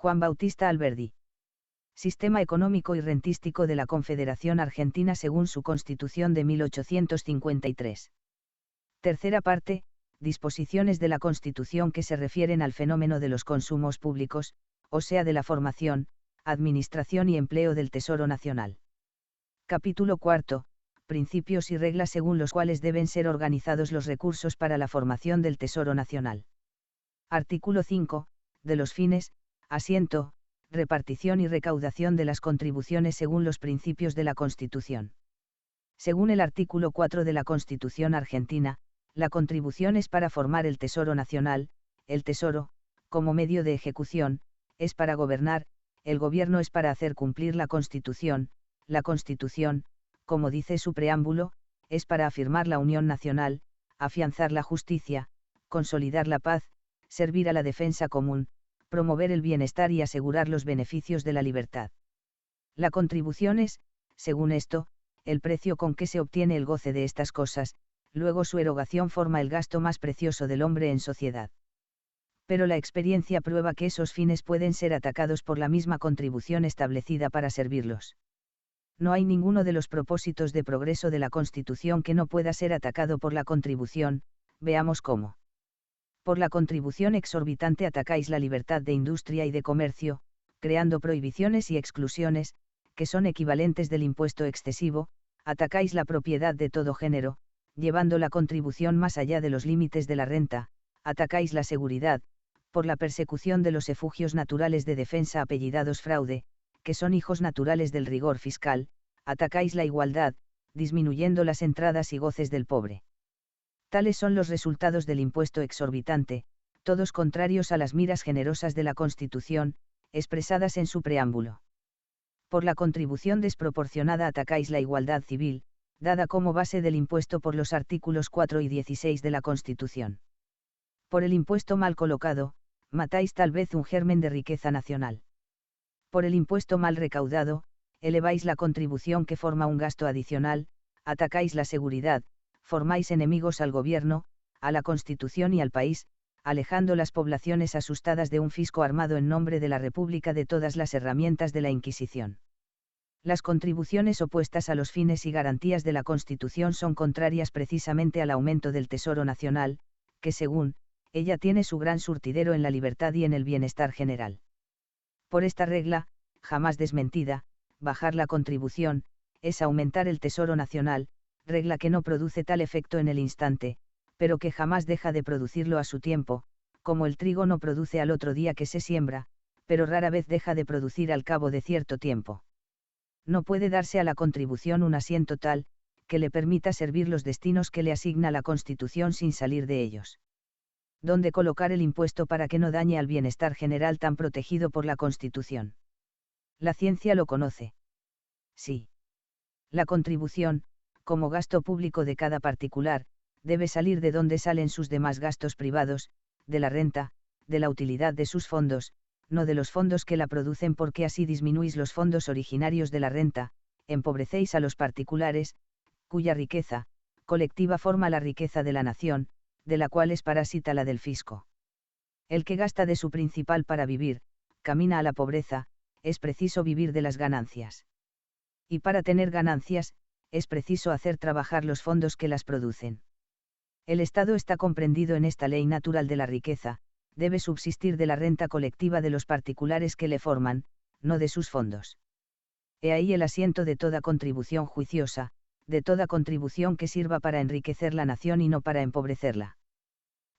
Juan Bautista Alberdi. Sistema económico y rentístico de la Confederación Argentina según su Constitución de 1853. Tercera parte, disposiciones de la Constitución que se refieren al fenómeno de los consumos públicos, o sea de la formación, administración y empleo del Tesoro Nacional. Capítulo cuarto, principios y reglas según los cuales deben ser organizados los recursos para la formación del Tesoro Nacional. Artículo 5, de los fines, asiento, repartición y recaudación de las contribuciones según los principios de la Constitución. Según el artículo 4 de la Constitución argentina, la contribución es para formar el Tesoro Nacional, el Tesoro, como medio de ejecución, es para gobernar, el gobierno es para hacer cumplir la Constitución, como dice su preámbulo, es para afirmar la unión nacional, afianzar la justicia, consolidar la paz, servir a la defensa común, promover el bienestar y asegurar los beneficios de la libertad. La contribución es, según esto, el precio con que se obtiene el goce de estas cosas, luego su erogación forma el gasto más precioso del hombre en sociedad. Pero la experiencia prueba que esos fines pueden ser atacados por la misma contribución establecida para servirlos. No hay ninguno de los propósitos de progreso de la Constitución que no pueda ser atacado por la contribución, veamos cómo. Por la contribución exorbitante atacáis la libertad de industria y de comercio, creando prohibiciones y exclusiones, que son equivalentes del impuesto excesivo, atacáis la propiedad de todo género, llevando la contribución más allá de los límites de la renta, atacáis la seguridad, por la persecución de los efugios naturales de defensa apellidados fraude, que son hijos naturales del rigor fiscal, atacáis la igualdad, disminuyendo las entradas y goces del pobre. Tales son los resultados del impuesto exorbitante, todos contrarios a las miras generosas de la Constitución, expresadas en su preámbulo. Por la contribución desproporcionada atacáis la igualdad civil, dada como base del impuesto por los artículos 4 y 16 de la Constitución. Por el impuesto mal colocado, matáis tal vez un germen de riqueza nacional. Por el impuesto mal recaudado, eleváis la contribución que forma un gasto adicional, atacáis la seguridad, formáis enemigos al gobierno, a la Constitución y al país, alejando las poblaciones asustadas de un fisco armado en nombre de la República de todas las herramientas de la Inquisición. Las contribuciones opuestas a los fines y garantías de la Constitución son contrarias precisamente al aumento del Tesoro Nacional, que según ella tiene su gran surtidero en la libertad y en el bienestar general. Por esta regla, jamás desmentida, bajar la contribución, es aumentar el Tesoro Nacional, regla que no produce tal efecto en el instante, pero que jamás deja de producirlo a su tiempo, como el trigo no produce al otro día que se siembra, pero rara vez deja de producir al cabo de cierto tiempo. No puede darse a la contribución un asiento tal, que le permita servir los destinos que le asigna la Constitución sin salir de ellos. ¿Dónde colocar el impuesto para que no dañe al bienestar general tan protegido por la Constitución? La ciencia lo conoce. Sí. La contribución, como gasto público de cada particular, debe salir de donde salen sus demás gastos privados, de la renta, de la utilidad de sus fondos, no de los fondos que la producen, porque así disminuís los fondos originarios de la renta, empobrecéis a los particulares, cuya riqueza colectiva forma la riqueza de la nación, de la cual es parásita la del fisco. El que gasta de su principal para vivir, camina a la pobreza, es preciso vivir de las ganancias. Y para tener ganancias, es preciso hacer trabajar los fondos que las producen. El Estado está comprendido en esta ley natural de la riqueza, debe subsistir de la renta colectiva de los particulares que le forman, no de sus fondos. He ahí el asiento de toda contribución juiciosa, de toda contribución que sirva para enriquecer la nación y no para empobrecerla.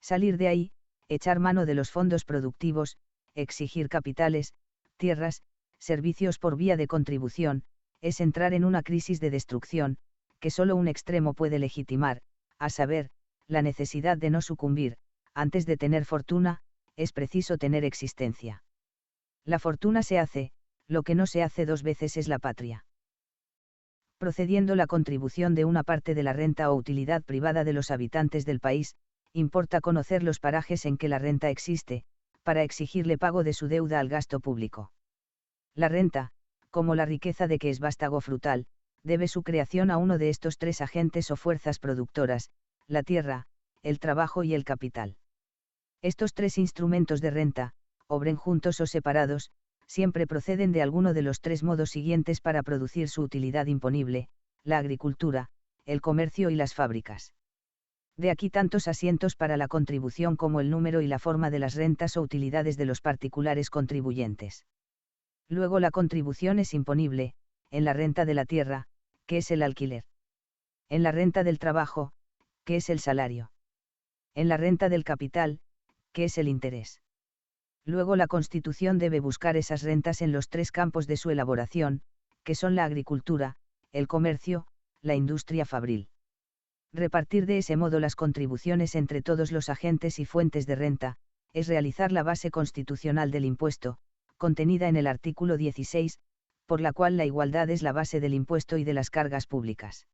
Salir de ahí, echar mano de los fondos productivos, exigir capitales, tierras, servicios por vía de contribución, es entrar en una crisis de destrucción, que solo un extremo puede legitimar, a saber, la necesidad de no sucumbir. Antes de tener fortuna, es preciso tener existencia. La fortuna se hace, lo que no se hace dos veces es la patria. Procediendo la contribución de una parte de la renta o utilidad privada de los habitantes del país, importa conocer los parajes en que la renta existe, para exigirle pago de su deuda al gasto público. La renta, como la riqueza de que es vástago frutal, debe su creación a uno de estos tres agentes o fuerzas productoras, la tierra, el trabajo y el capital. Estos tres instrumentos de renta, obren juntos o separados, siempre proceden de alguno de los tres modos siguientes para producir su utilidad imponible: la agricultura, el comercio y las fábricas. De aquí tantos asientos para la contribución como el número y la forma de las rentas o utilidades de los particulares contribuyentes. Luego la contribución es imponible, en la renta de la tierra, que es el alquiler. En la renta del trabajo, que es el salario. En la renta del capital, que es el interés. Luego la Constitución debe buscar esas rentas en los tres campos de su elaboración, que son la agricultura, el comercio, la industria fabril. Repartir de ese modo las contribuciones entre todos los agentes y fuentes de renta, es realizar la base constitucional del impuesto, contenida en el artículo 16, por la cual la igualdad es la base del impuesto y de las cargas públicas.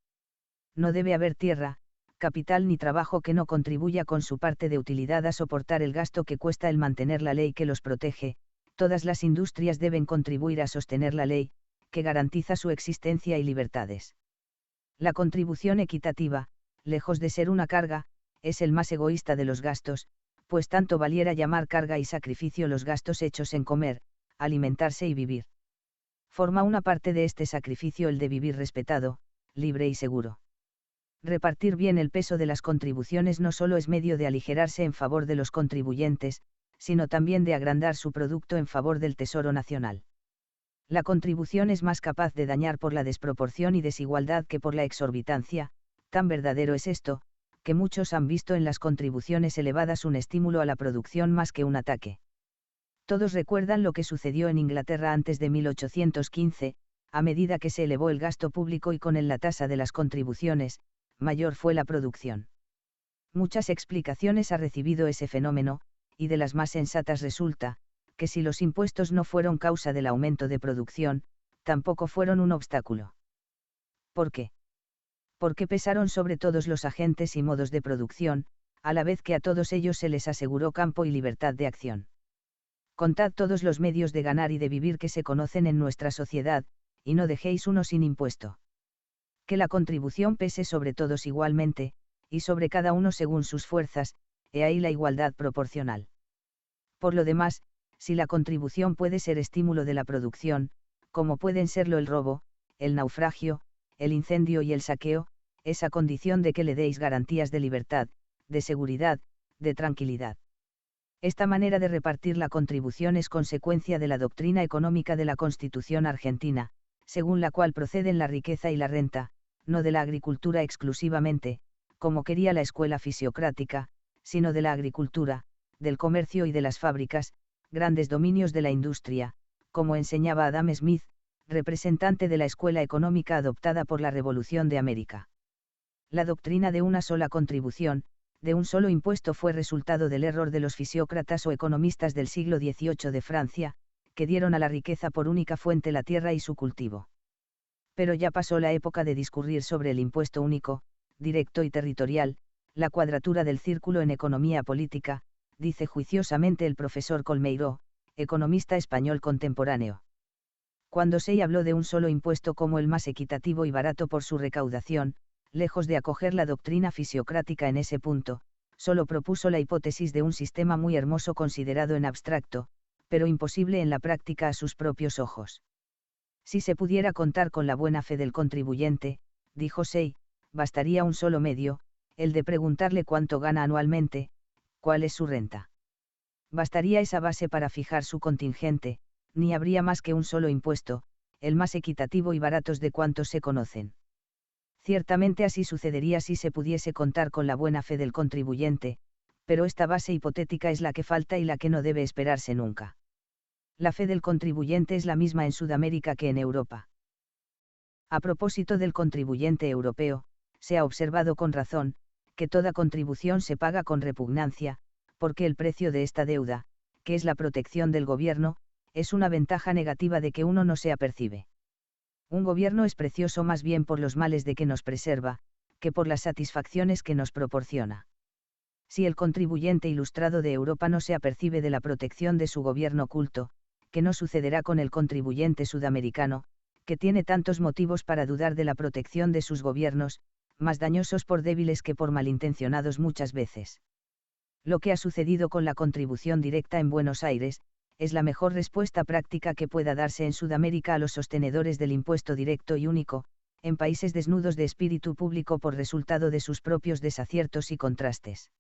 No debe haber tierra, capital ni trabajo que no contribuya con su parte de utilidad a soportar el gasto que cuesta el mantener la ley que los protege. Todas las industrias deben contribuir a sostener la ley, que garantiza su existencia y libertades. La contribución equitativa, lejos de ser una carga, es el más egoísta de los gastos, pues tanto valiera llamar carga y sacrificio los gastos hechos en comer, alimentarse y vivir. Forma una parte de este sacrificio el de vivir respetado, libre y seguro. Repartir bien el peso de las contribuciones no solo es medio de aligerarse en favor de los contribuyentes, sino también de agrandar su producto en favor del Tesoro Nacional. La contribución es más capaz de dañar por la desproporción y desigualdad que por la exorbitancia. Tan verdadero es esto, que muchos han visto en las contribuciones elevadas un estímulo a la producción más que un ataque. Todos recuerdan lo que sucedió en Inglaterra antes de 1815, a medida que se elevó el gasto público y con él la tasa de las contribuciones, mayor fue la producción. Muchas explicaciones ha recibido ese fenómeno, y de las más sensatas resulta, que si los impuestos no fueron causa del aumento de producción, tampoco fueron un obstáculo. ¿Por qué? Porque pesaron sobre todos los agentes y modos de producción, a la vez que a todos ellos se les aseguró campo y libertad de acción. Contad todos los medios de ganar y de vivir que se conocen en nuestra sociedad, y no dejéis uno sin impuesto. Que la contribución pese sobre todos igualmente, y sobre cada uno según sus fuerzas, he ahí la igualdad proporcional. Por lo demás, si la contribución puede ser estímulo de la producción, como pueden serlo el robo, el naufragio, el incendio y el saqueo, es a condición de que le deis garantías de libertad, de seguridad, de tranquilidad. Esta manera de repartir la contribución es consecuencia de la doctrina económica de la Constitución argentina, según la cual proceden la riqueza y la renta, no de la agricultura exclusivamente, como quería la escuela fisiocrática, sino de la agricultura, del comercio y de las fábricas, grandes dominios de la industria, como enseñaba Adam Smith, representante de la escuela económica adoptada por la Revolución de América. La doctrina de una sola contribución, de un solo impuesto fue resultado del error de los fisiócratas o economistas del siglo XVIII de Francia, que dieron a la riqueza por única fuente la tierra y su cultivo. Pero ya pasó la época de discurrir sobre el impuesto único, directo y territorial, la cuadratura del círculo en economía política, dice juiciosamente el profesor Colmeiro, economista español contemporáneo. Cuando se habló de un solo impuesto como el más equitativo y barato por su recaudación, lejos de acoger la doctrina fisiocrática en ese punto, solo propuso la hipótesis de un sistema muy hermoso considerado en abstracto, pero imposible en la práctica a sus propios ojos. Si se pudiera contar con la buena fe del contribuyente, dijo Say, bastaría un solo medio, el de preguntarle cuánto gana anualmente, cuál es su renta. Bastaría esa base para fijar su contingente, ni habría más que un solo impuesto, el más equitativo y baratos de cuantos se conocen. Ciertamente así sucedería si se pudiese contar con la buena fe del contribuyente, pero esta base hipotética es la que falta y la que no debe esperarse nunca. La fe del contribuyente es la misma en Sudamérica que en Europa. A propósito del contribuyente europeo, se ha observado con razón, que toda contribución se paga con repugnancia, porque el precio de esta deuda, que es la protección del gobierno, es una ventaja negativa de que uno no se apercibe. Un gobierno es precioso más bien por los males de que nos preserva, que por las satisfacciones que nos proporciona. Si el contribuyente ilustrado de Europa no se apercibe de la protección de su gobierno oculto, que no sucederá con el contribuyente sudamericano, que tiene tantos motivos para dudar de la protección de sus gobiernos, más dañosos por débiles que por malintencionados muchas veces. Lo que ha sucedido con la contribución directa en Buenos Aires, es la mejor respuesta práctica que pueda darse en Sudamérica a los sostenedores del impuesto directo y único, en países desnudos de espíritu público por resultado de sus propios desaciertos y contrastes.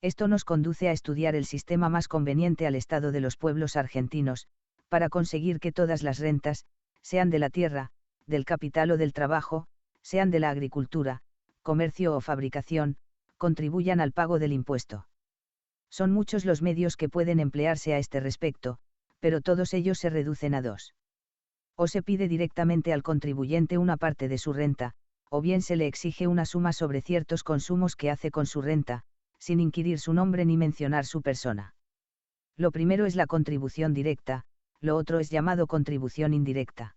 Esto nos conduce a estudiar el sistema más conveniente al estado de los pueblos argentinos, para conseguir que todas las rentas, sean de la tierra, del capital o del trabajo, sean de la agricultura, comercio o fabricación, contribuyan al pago del impuesto. Son muchos los medios que pueden emplearse a este respecto, pero todos ellos se reducen a dos. O se pide directamente al contribuyente una parte de su renta, o bien se le exige una suma sobre ciertos consumos que hace con su renta, sin inquirir su nombre ni mencionar su persona. Lo primero es la contribución directa, lo otro es llamado contribución indirecta.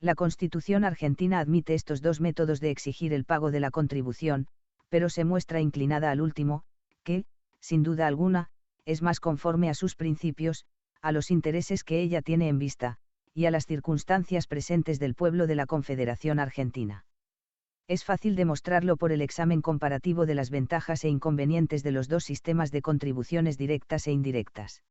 La Constitución argentina admite estos dos métodos de exigir el pago de la contribución, pero se muestra inclinada al último, que, sin duda alguna, es más conforme a sus principios, a los intereses que ella tiene en vista, y a las circunstancias presentes del pueblo de la Confederación Argentina. Es fácil demostrarlo por el examen comparativo de las ventajas e inconvenientes de los dos sistemas de contribuciones directas e indirectas.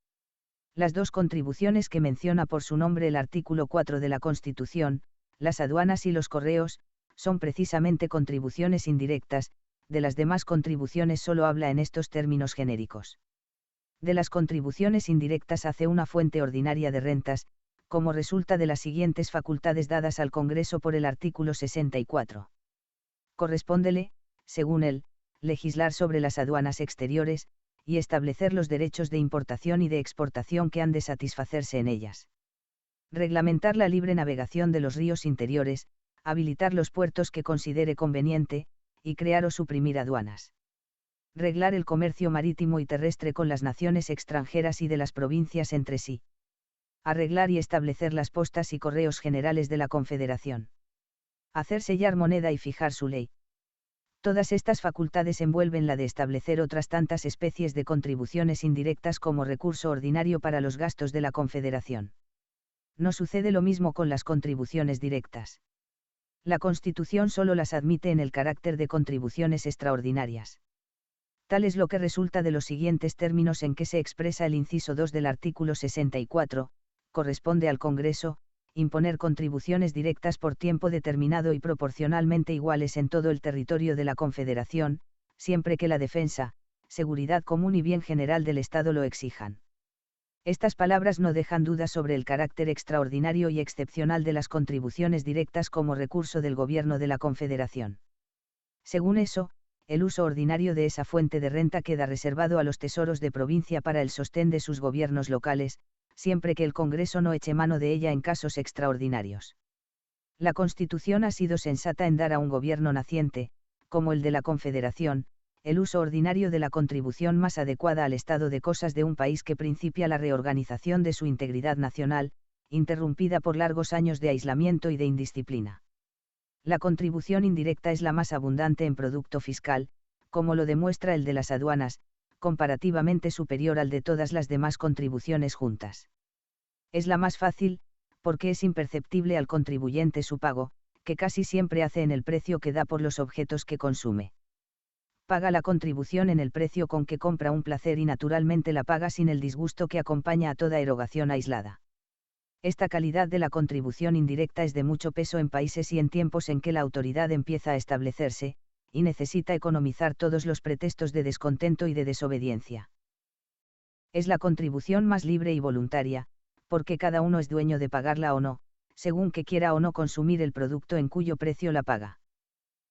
Las dos contribuciones que menciona por su nombre el artículo 4 de la Constitución, las aduanas y los correos, son precisamente contribuciones indirectas, de las demás contribuciones solo habla en estos términos genéricos. De las contribuciones indirectas hace una fuente ordinaria de rentas, como resulta de las siguientes facultades dadas al Congreso por el artículo 64. Correspóndele, según él, legislar sobre las aduanas exteriores, y establecer los derechos de importación y de exportación que han de satisfacerse en ellas. Reglamentar la libre navegación de los ríos interiores, habilitar los puertos que considere conveniente, y crear o suprimir aduanas. Reglar el comercio marítimo y terrestre con las naciones extranjeras y de las provincias entre sí. Arreglar y establecer las postas y correos generales de la Confederación. Hacer sellar moneda y fijar su ley. Todas estas facultades envuelven la de establecer otras tantas especies de contribuciones indirectas como recurso ordinario para los gastos de la Confederación. No sucede lo mismo con las contribuciones directas. La Constitución solo las admite en el carácter de contribuciones extraordinarias. Tal es lo que resulta de los siguientes términos en que se expresa el inciso 2 del artículo 64, corresponde al Congreso, imponer contribuciones directas por tiempo determinado y proporcionalmente iguales en todo el territorio de la Confederación, siempre que la defensa, seguridad común y bien general del Estado lo exijan. Estas palabras no dejan dudas sobre el carácter extraordinario y excepcional de las contribuciones directas como recurso del Gobierno de la Confederación. Según eso, el uso ordinario de esa fuente de renta queda reservado a los tesoros de provincia para el sostén de sus gobiernos locales, siempre que el Congreso no eche mano de ella en casos extraordinarios. La Constitución ha sido sensata en dar a un gobierno naciente, como el de la Confederación, el uso ordinario de la contribución más adecuada al estado de cosas de un país que principia la reorganización de su integridad nacional, interrumpida por largos años de aislamiento y de indisciplina. La contribución indirecta es la más abundante en producto fiscal, como lo demuestra el de las aduanas, comparativamente superior al de todas las demás contribuciones juntas. Es la más fácil, porque es imperceptible al contribuyente su pago, que casi siempre hace en el precio que da por los objetos que consume. Paga la contribución en el precio con que compra un placer y naturalmente la paga sin el disgusto que acompaña a toda erogación aislada. Esta calidad de la contribución indirecta es de mucho peso en países y en tiempos en que la autoridad empieza a establecerse, y necesita economizar todos los pretextos de descontento y de desobediencia. Es la contribución más libre y voluntaria, porque cada uno es dueño de pagarla o no, según que quiera o no consumir el producto en cuyo precio la paga.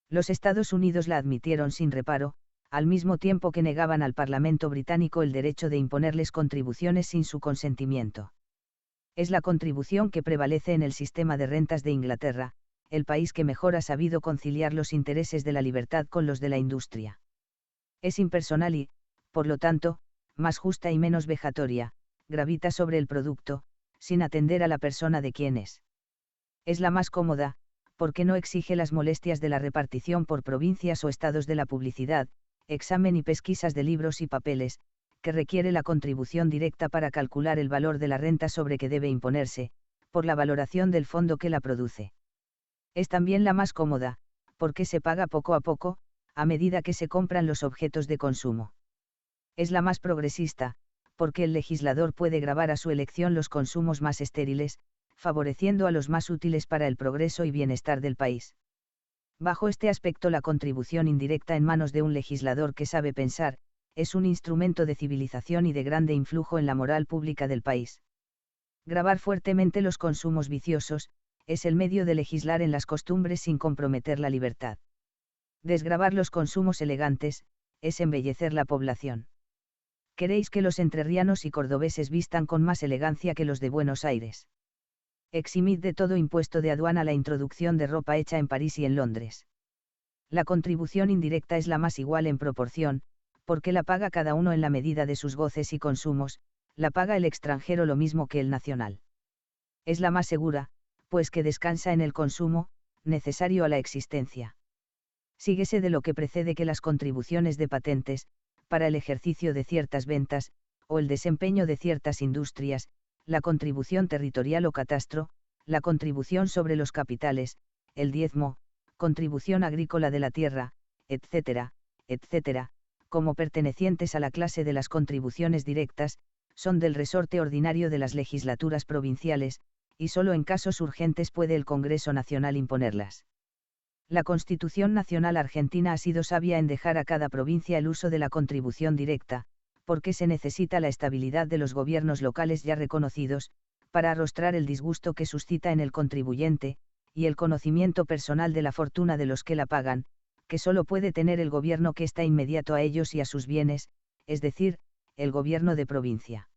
Los Estados Unidos la admitieron sin reparo, al mismo tiempo que negaban al Parlamento británico el derecho de imponerles contribuciones sin su consentimiento. Es la contribución que prevalece en el sistema de rentas de Inglaterra, el país que mejor ha sabido conciliar los intereses de la libertad con los de la industria. Es impersonal y, por lo tanto, más justa y menos vejatoria, gravita sobre el producto, sin atender a la persona de quien es. Es la más cómoda, porque no exige las molestias de la repartición por provincias o estados de la publicidad, examen y pesquisas de libros y papeles, que requiere la contribución directa para calcular el valor de la renta sobre que debe imponerse, por la valoración del fondo que la produce. Es también la más cómoda, porque se paga poco a poco, a medida que se compran los objetos de consumo. Es la más progresista, porque el legislador puede gravar a su elección los consumos más estériles, favoreciendo a los más útiles para el progreso y bienestar del país. Bajo este aspecto, la contribución indirecta en manos de un legislador que sabe pensar, es un instrumento de civilización y de grande influjo en la moral pública del país. Gravar fuertemente los consumos viciosos, es el medio de legislar en las costumbres sin comprometer la libertad. Desgravar los consumos elegantes, es embellecer la población. ¿Queréis que los entrerrianos y cordobeses vistan con más elegancia que los de Buenos Aires? Eximid de todo impuesto de aduana la introducción de ropa hecha en París y en Londres. La contribución indirecta es la más igual en proporción, porque la paga cada uno en la medida de sus goces y consumos, la paga el extranjero lo mismo que el nacional. Es la más segura, pues que descansa en el consumo, necesario a la existencia. Síguese de lo que precede que las contribuciones de patentes, para el ejercicio de ciertas ventas, o el desempeño de ciertas industrias, la contribución territorial o catastro, la contribución sobre los capitales, el diezmo, contribución agrícola de la tierra, etc., etc., como pertenecientes a la clase de las contribuciones directas, son del resorte ordinario de las legislaturas provinciales, y solo en casos urgentes puede el Congreso Nacional imponerlas. La Constitución Nacional Argentina ha sido sabia en dejar a cada provincia el uso de la contribución directa, porque se necesita la estabilidad de los gobiernos locales ya reconocidos, para arrostrar el disgusto que suscita en el contribuyente, y el conocimiento personal de la fortuna de los que la pagan, que solo puede tener el gobierno que está inmediato a ellos y a sus bienes, es decir, el gobierno de provincia.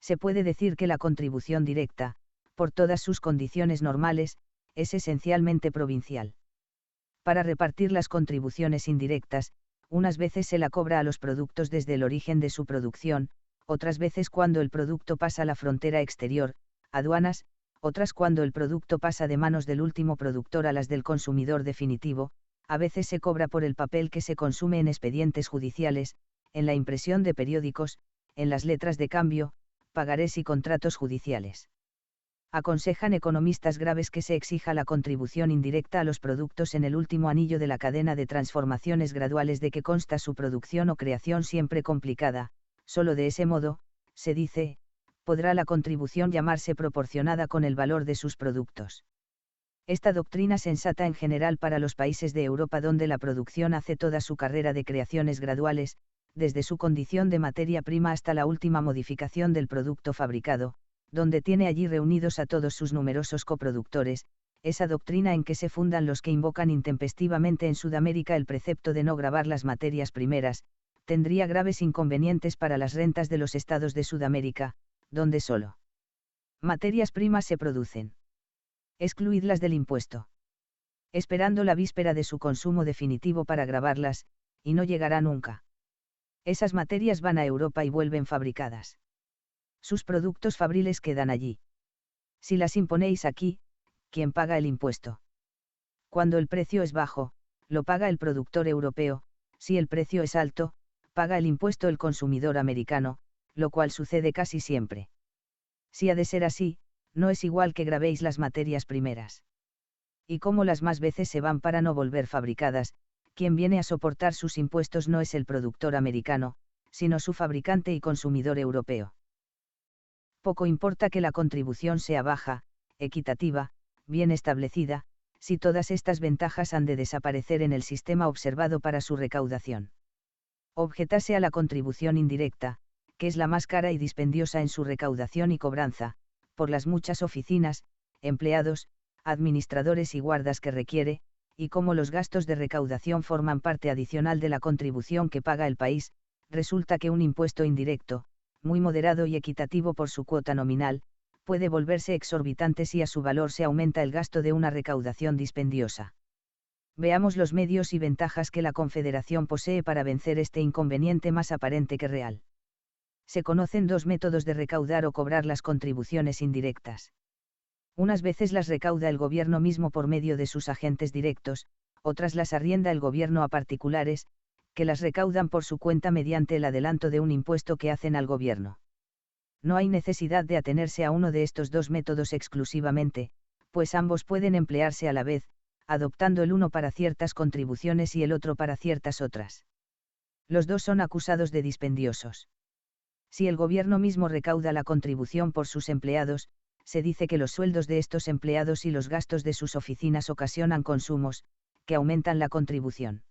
Se puede decir que la contribución directa, por todas sus condiciones normales, es esencialmente provincial. Para repartir las contribuciones indirectas, unas veces se la cobra a los productos desde el origen de su producción, otras veces cuando el producto pasa a la frontera exterior, aduanas, otras cuando el producto pasa de manos del último productor a las del consumidor definitivo, a veces se cobra por el papel que se consume en expedientes judiciales, en la impresión de periódicos, en las letras de cambio, pagarés y contratos judiciales. Aconsejan economistas graves que se exija la contribución indirecta a los productos en el último anillo de la cadena de transformaciones graduales de que consta su producción o creación siempre complicada, solo de ese modo, se dice, podrá la contribución llamarse proporcionada con el valor de sus productos. Esta doctrina sensata en general para los países de Europa donde la producción hace toda su carrera de creaciones graduales, desde su condición de materia prima hasta la última modificación del producto fabricado, donde tiene allí reunidos a todos sus numerosos coproductores, esa doctrina en que se fundan los que invocan intempestivamente en Sudamérica el precepto de no gravar las materias primeras, tendría graves inconvenientes para las rentas de los estados de Sudamérica, donde solo materias primas se producen. Excluidlas del impuesto. Esperando la víspera de su consumo definitivo para gravarlas, y no llegará nunca. Esas materias van a Europa y vuelven fabricadas. Sus productos fabriles quedan allí. Si las imponéis aquí, ¿quién paga el impuesto? Cuando el precio es bajo, lo paga el productor europeo, si el precio es alto, paga el impuesto el consumidor americano, lo cual sucede casi siempre. Si ha de ser así, no es igual que gravéis las materias primeras. Y como las más veces se van para no volver fabricadas, quien viene a soportar sus impuestos no es el productor americano, sino su fabricante y consumidor europeo. Poco importa que la contribución sea baja, equitativa, bien establecida, si todas estas ventajas han de desaparecer en el sistema observado para su recaudación. Objetase a la contribución indirecta, que es la más cara y dispendiosa en su recaudación y cobranza, por las muchas oficinas, empleados, administradores y guardas que requiere, y como los gastos de recaudación forman parte adicional de la contribución que paga el país, resulta que un impuesto indirecto, muy moderado y equitativo por su cuota nominal, puede volverse exorbitante si a su valor se aumenta el gasto de una recaudación dispendiosa. Veamos los medios y ventajas que la Confederación posee para vencer este inconveniente más aparente que real. Se conocen dos métodos de recaudar o cobrar las contribuciones indirectas. Unas veces las recauda el gobierno mismo por medio de sus agentes directos, otras las arrienda el gobierno a particulares, que las recaudan por su cuenta mediante el adelanto de un impuesto que hacen al gobierno. No hay necesidad de atenerse a uno de estos dos métodos exclusivamente, pues ambos pueden emplearse a la vez, adoptando el uno para ciertas contribuciones y el otro para ciertas otras. Los dos son acusados de dispendiosos. Si el gobierno mismo recauda la contribución por sus empleados, se dice que los sueldos de estos empleados y los gastos de sus oficinas ocasionan consumos, que aumentan la contribución.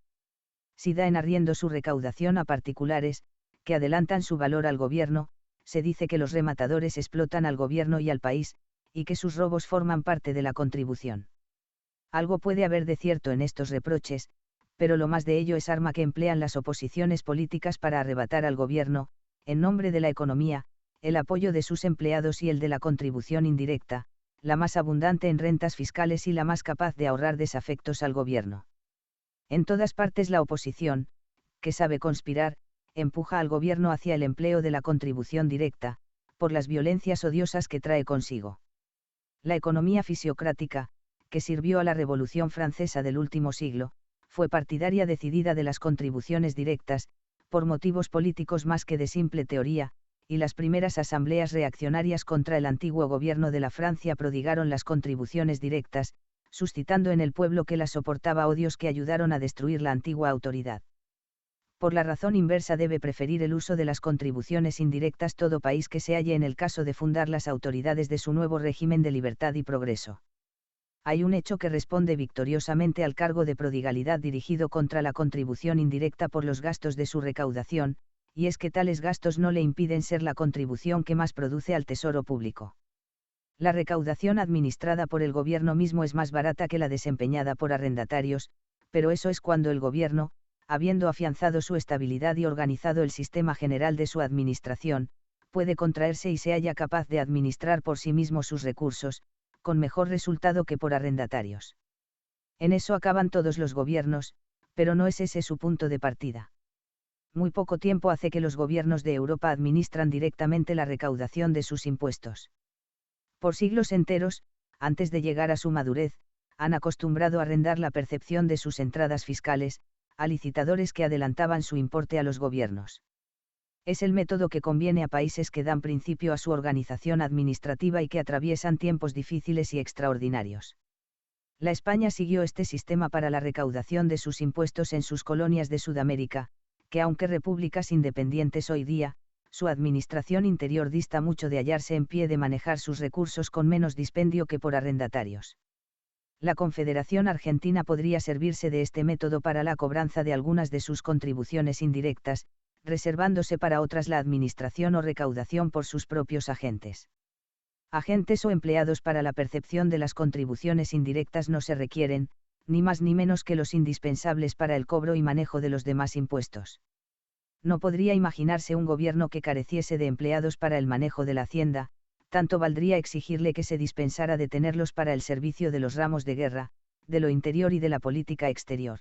Si da en arriendo su recaudación a particulares, que adelantan su valor al gobierno, se dice que los rematadores explotan al gobierno y al país, y que sus robos forman parte de la contribución. Algo puede haber de cierto en estos reproches, pero lo más de ello es arma que emplean las oposiciones políticas para arrebatar al gobierno, en nombre de la economía, el apoyo de sus empleados y el de la contribución indirecta, la más abundante en rentas fiscales y la más capaz de ahorrar desafectos al gobierno. En todas partes la oposición, que sabe conspirar, empuja al gobierno hacia el empleo de la contribución directa, por las violencias odiosas que trae consigo. La economía fisiocrática, que sirvió a la Revolución Francesa del último siglo, fue partidaria decidida de las contribuciones directas, por motivos políticos más que de simple teoría, y las primeras asambleas reaccionarias contra el antiguo gobierno de la Francia prodigaron las contribuciones directas, suscitando en el pueblo que las soportaba odios que ayudaron a destruir la antigua autoridad. Por la razón inversa debe preferir el uso de las contribuciones indirectas todo país que se halle en el caso de fundar las autoridades de su nuevo régimen de libertad y progreso. Hay un hecho que responde victoriosamente al cargo de prodigalidad dirigido contra la contribución indirecta por los gastos de su recaudación, y es que tales gastos no le impiden ser la contribución que más produce al tesoro público. La recaudación administrada por el gobierno mismo es más barata que la desempeñada por arrendatarios, pero eso es cuando el gobierno, habiendo afianzado su estabilidad y organizado el sistema general de su administración, puede contraerse y se halla capaz de administrar por sí mismo sus recursos, con mejor resultado que por arrendatarios. En eso acaban todos los gobiernos, pero no es ese su punto de partida. Muy poco tiempo hace que los gobiernos de Europa administran directamente la recaudación de sus impuestos. Por siglos enteros, antes de llegar a su madurez, han acostumbrado a arrendar la percepción de sus entradas fiscales, a licitadores que adelantaban su importe a los gobiernos. Es el método que conviene a países que dan principio a su organización administrativa y que atraviesan tiempos difíciles y extraordinarios. La España siguió este sistema para la recaudación de sus impuestos en sus colonias de Sudamérica, que aunque repúblicas independientes hoy día, su administración interior dista mucho de hallarse en pie de manejar sus recursos con menos dispendio que por arrendatarios. La Confederación Argentina podría servirse de este método para la cobranza de algunas de sus contribuciones indirectas, reservándose para otras la administración o recaudación por sus propios agentes. Agentes o empleados para la percepción de las contribuciones indirectas no se requieren, ni más ni menos que los indispensables para el cobro y manejo de los demás impuestos. No podría imaginarse un gobierno que careciese de empleados para el manejo de la hacienda, tanto valdría exigirle que se dispensara de tenerlos para el servicio de los ramos de guerra, de lo interior y de la política exterior.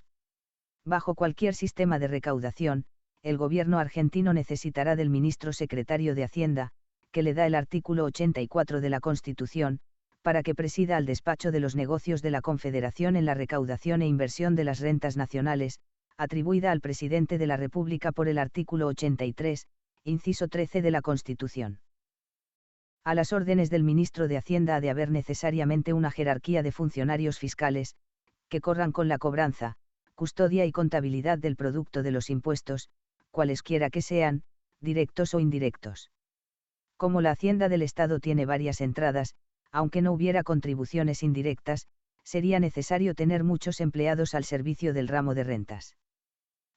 Bajo cualquier sistema de recaudación, el gobierno argentino necesitará del ministro secretario de Hacienda, que le da el artículo 84 de la Constitución, para que presida al despacho de los negocios de la Confederación en la recaudación e inversión de las rentas nacionales, atribuida al presidente de la República por el artículo 83, inciso 13 de la Constitución. A las órdenes del ministro de Hacienda ha de haber necesariamente una jerarquía de funcionarios fiscales, que corran con la cobranza, custodia y contabilidad del producto de los impuestos, cualesquiera que sean, directos o indirectos. Como la Hacienda del Estado tiene varias entradas, aunque no hubiera contribuciones indirectas, sería necesario tener muchos empleados al servicio del ramo de rentas.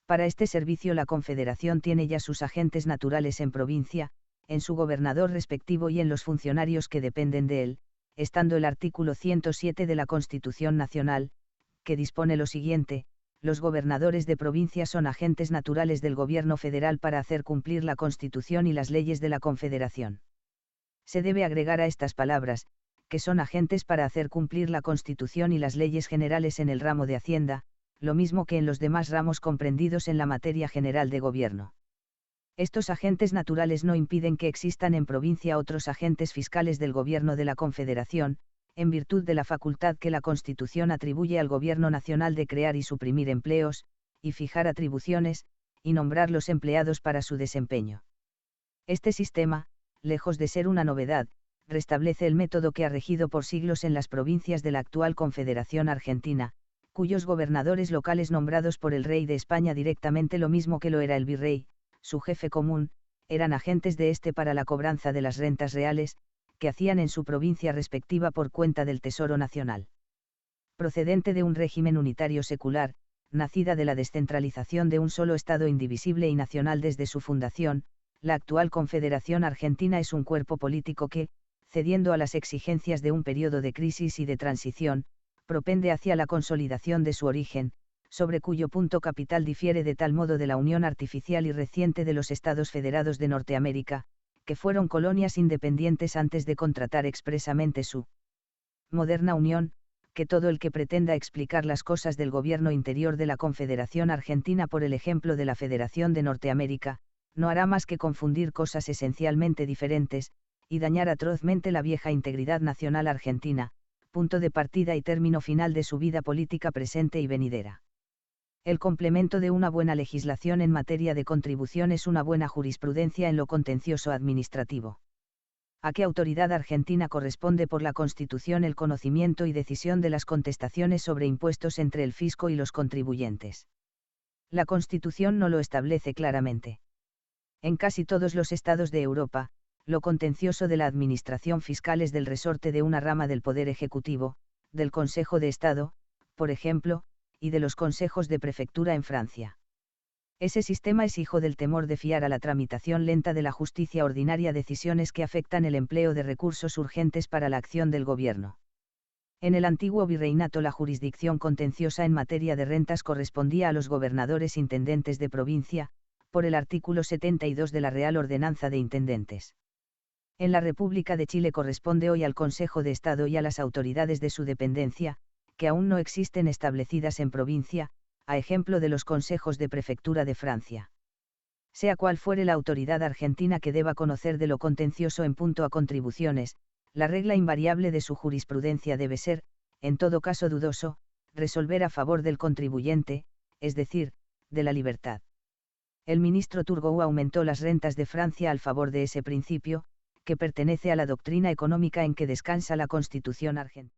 Para este servicio la Confederación tiene ya sus agentes naturales en provincia, en su gobernador respectivo y en los funcionarios que dependen de él, estando el artículo 107 de la Constitución Nacional, que dispone lo siguiente: los gobernadores de provincia son agentes naturales del gobierno federal para hacer cumplir la Constitución y las leyes de la Confederación. Se debe agregar a estas palabras, que son agentes para hacer cumplir la Constitución y las leyes generales en el ramo de Hacienda, lo mismo que en los demás ramos comprendidos en la materia general de gobierno. Estos agentes naturales no impiden que existan en provincia otros agentes fiscales del gobierno de la Confederación, en virtud de la facultad que la Constitución atribuye al Gobierno Nacional de crear y suprimir empleos, y fijar atribuciones, y nombrar los empleados para su desempeño. Este sistema, lejos de ser una novedad, restablece el método que ha regido por siglos en las provincias de la actual Confederación Argentina, cuyos gobernadores locales nombrados por el rey de España directamente lo mismo que lo era el virrey, su jefe común, eran agentes de este para la cobranza de las rentas reales, que hacían en su provincia respectiva por cuenta del Tesoro Nacional. Procedente de un régimen unitario secular, nacida de la descentralización de un solo Estado indivisible y nacional desde su fundación, la actual Confederación Argentina es un cuerpo político que, cediendo a las exigencias de un periodo de crisis y de transición, propende hacia la consolidación de su origen, sobre cuyo punto capital difiere de tal modo de la unión artificial y reciente de los Estados Federados de Norteamérica, que fueron colonias independientes antes de contratar expresamente su moderna unión, que todo el que pretenda explicar las cosas del gobierno interior de la Confederación Argentina por el ejemplo de la Federación de Norteamérica, no hará más que confundir cosas esencialmente diferentes, y dañar atrozmente la vieja integridad nacional argentina, punto de partida y término final de su vida política presente y venidera. El complemento de una buena legislación en materia de contribución es una buena jurisprudencia en lo contencioso administrativo. ¿A qué autoridad argentina corresponde por la Constitución el conocimiento y decisión de las contestaciones sobre impuestos entre el fisco y los contribuyentes? La Constitución no lo establece claramente. En casi todos los estados de Europa, lo contencioso de la administración fiscal es del resorte de una rama del Poder Ejecutivo, del Consejo de Estado, por ejemplo, y de los consejos de prefectura en Francia. Ese sistema es hijo del temor de fiar a la tramitación lenta de la justicia ordinaria decisiones que afectan el empleo de recursos urgentes para la acción del gobierno. En el antiguo virreinato la jurisdicción contenciosa en materia de rentas correspondía a los gobernadores intendentes de provincia, por el artículo 72 de la Real Ordenanza de Intendentes. En la República de Chile corresponde hoy al Consejo de Estado y a las autoridades de su dependencia, que aún no existen establecidas en provincia, a ejemplo de los consejos de prefectura de Francia. Sea cual fuere la autoridad argentina que deba conocer de lo contencioso en punto a contribuciones, la regla invariable de su jurisprudencia debe ser, en todo caso dudoso, resolver a favor del contribuyente, es decir, de la libertad. El ministro Turgot aumentó las rentas de Francia al favor de ese principio, que pertenece a la doctrina económica en que descansa la Constitución argentina.